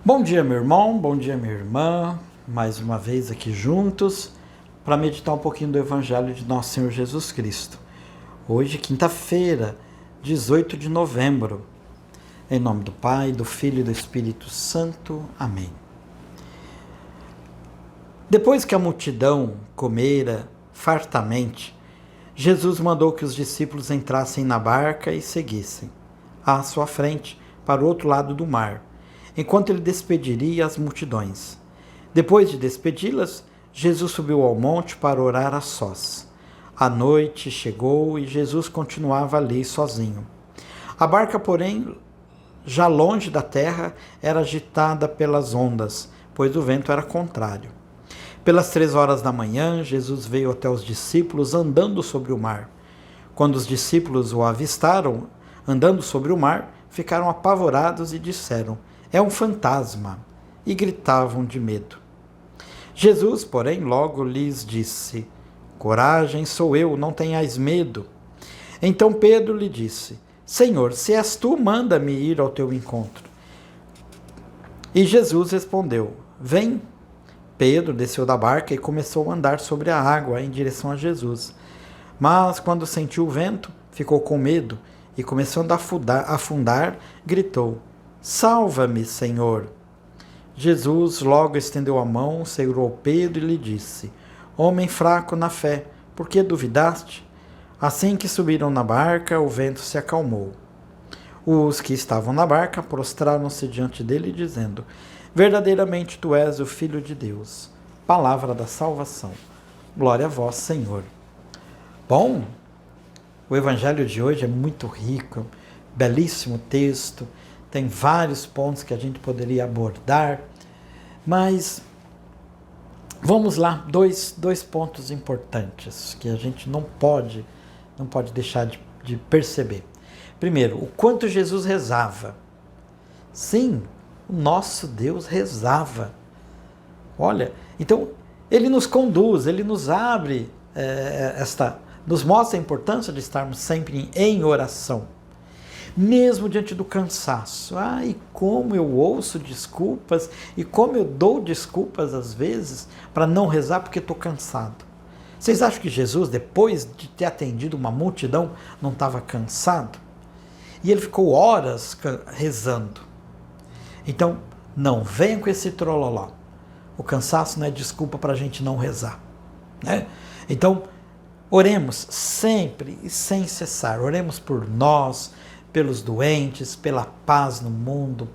Bom dia, meu irmão, bom dia, minha irmã, mais uma vez aqui juntos para meditar um pouquinho do Evangelho de Nosso Senhor Jesus Cristo. Hoje, quinta-feira, 18 de novembro, em nome do Pai, do Filho e do Espírito Santo. Amém. Depois que a multidão comera fartamente, Jesus mandou que os discípulos entrassem na barca e seguissem à sua frente para o outro lado do mar, enquanto ele despediria as multidões. Depois de despedi-las, Jesus subiu ao monte para orar a sós. A noite chegou e Jesus continuava ali sozinho. A barca, porém, já longe da terra, era agitada pelas ondas, pois o vento era contrário. Pelas 3 horas da manhã, Jesus veio até os discípulos andando sobre o mar. Quando os discípulos o avistaram andando sobre o mar, ficaram apavorados e disseram: "É um fantasma!" e gritavam de medo. Jesus, porém, logo lhes disse: "Coragem, sou eu, não tenhais medo." Então Pedro lhe disse: "Senhor, se és tu, manda-me ir ao teu encontro." E Jesus respondeu: "Vem." Pedro desceu da barca e começou a andar sobre a água em direção a Jesus. Mas, quando sentiu o vento, ficou com medo e, começando a afundar, gritou: "Salva-me, Senhor!" Jesus logo estendeu a mão, segurou Pedro e lhe disse: "Homem fraco na fé, por que duvidaste?" Assim que subiram na barca, o vento se acalmou. Os que estavam na barca prostraram-se diante dele, dizendo: "Verdadeiramente tu és o Filho de Deus." Palavra da salvação. Glória a vós, Senhor. Bom, o Evangelho de hoje é muito rico, belíssimo texto, tem vários pontos que a gente poderia abordar, mas vamos lá, dois pontos importantes que a gente não pode deixar de perceber. Primeiro, o quanto Jesus rezava. Sim, o nosso Deus rezava. Olha, então ele nos conduz, ele nos abre nos mostra a importância de estarmos sempre em oração, mesmo diante do cansaço. E como eu ouço desculpas e como eu dou desculpas às vezes para não rezar porque estou cansado. Vocês acham que Jesus, depois de ter atendido uma multidão, não estava cansado? E ele ficou horas rezando. Então, não venham com esse trololó. O cansaço não é desculpa para a gente não rezar, né? Então, oremos sempre e sem cessar. Oremos por nós, pelos doentes, pela paz no mundo,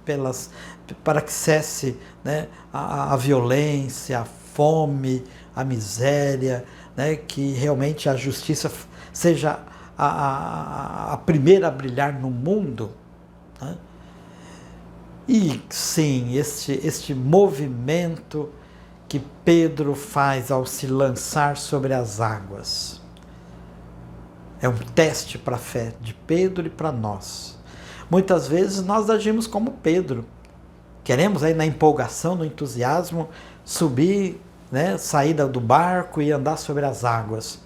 para que cesse, né, a violência, a fome, a miséria, né, que realmente a justiça seja a primeira a brilhar no mundo, né? E sim, este movimento que Pedro faz ao se lançar sobre as águas é um teste para a fé de Pedro e para nós. Muitas vezes nós agimos como Pedro. Queremos aí na empolgação, no entusiasmo, subir, né, sair do barco e andar sobre as águas.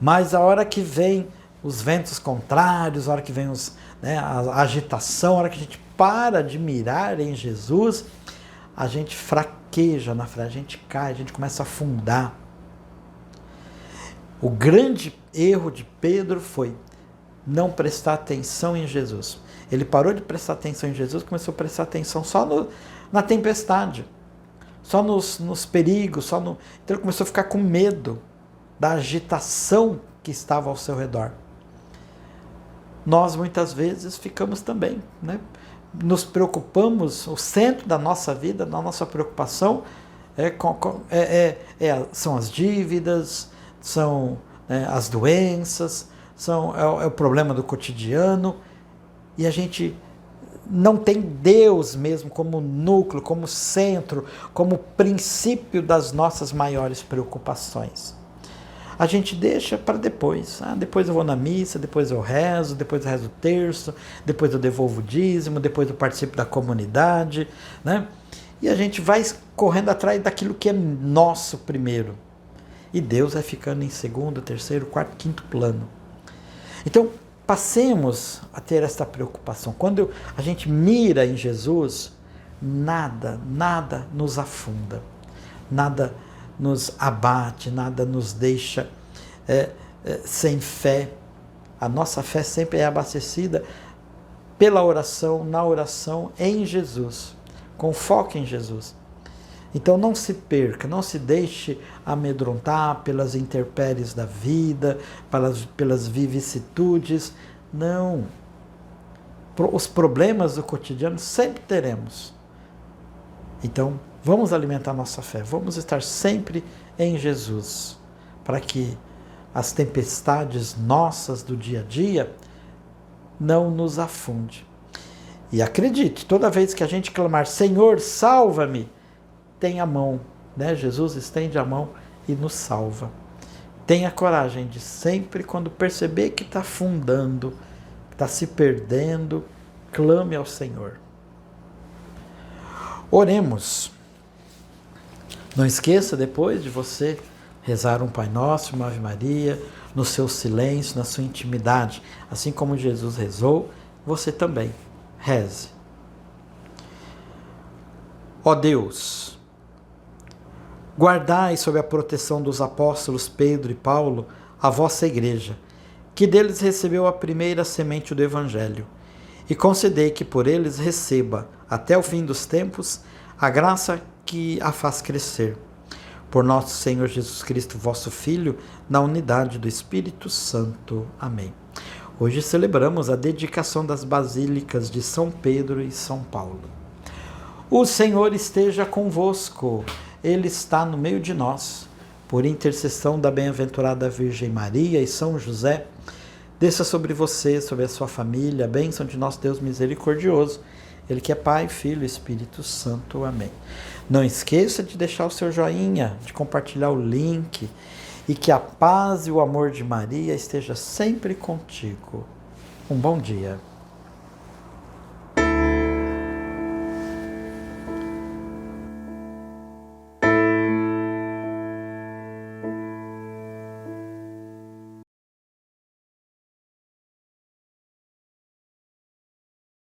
Mas a hora que vem os ventos contrários, a hora que vem a agitação, a hora que a gente para de mirar em Jesus, a gente fraqueja na fé, a gente cai, a gente começa a afundar. O grande erro de Pedro foi não prestar atenção em Jesus. Ele parou de prestar atenção em Jesus, começou a prestar atenção só na tempestade, só nos perigos, então ele começou a ficar com medo da agitação que estava ao seu redor. Nós muitas vezes ficamos também, né? Nos preocupamos, o centro da nossa vida, da nossa preocupação são as dívidas, são as doenças, é o problema do cotidiano, e a gente não tem Deus mesmo como núcleo, como centro, como princípio das nossas maiores preocupações. A gente deixa para depois. Depois eu vou na missa, depois eu rezo o terço, depois eu devolvo o dízimo, depois eu participo da comunidade, né? E a gente vai correndo atrás daquilo que é nosso primeiro. E Deus vai ficando em segundo, terceiro, quarto, quinto plano. Então, passemos a ter essa preocupação. Quando a gente mira em Jesus, nada nos afunda, nada nos abate, nada nos deixa sem fé. A nossa fé sempre é abastecida pela oração, na oração, em Jesus, com foco em Jesus. Então não se perca, não se deixe amedrontar pelas intempéries da vida, pelas vicissitudes. Não. Os problemas do cotidiano sempre teremos. Então, vamos alimentar nossa fé, vamos estar sempre em Jesus, para que as tempestades nossas do dia a dia não nos afunde. E acredite, toda vez que a gente clamar, Senhor, salva-me, tem a mão, né? Jesus estende a mão e nos salva. Tenha coragem de sempre, quando perceber que está afundando, está se perdendo, clame ao Senhor. Oremos. Não esqueça, depois de você rezar um Pai Nosso, uma Ave Maria, no seu silêncio, na sua intimidade, assim como Jesus rezou, você também reze. Ó Deus, guardai sob a proteção dos apóstolos Pedro e Paulo a vossa igreja, que deles recebeu a primeira semente do Evangelho, e concedei que por eles receba, até o fim dos tempos, a graça que a faz crescer. Por nosso Senhor Jesus Cristo, vosso Filho, na unidade do Espírito Santo. Amém. Hoje celebramos a dedicação das basílicas de São Pedro e São Paulo. O Senhor esteja convosco, Ele está no meio de nós. Por intercessão da bem-aventurada Virgem Maria e São José, desça sobre você, sobre a sua família, a bênção de nosso Deus misericordioso, Ele que é Pai, Filho e Espírito Santo. Amém. Não esqueça de deixar o seu joinha, de compartilhar o link, e que a paz e o amor de Maria esteja sempre contigo. Um bom dia.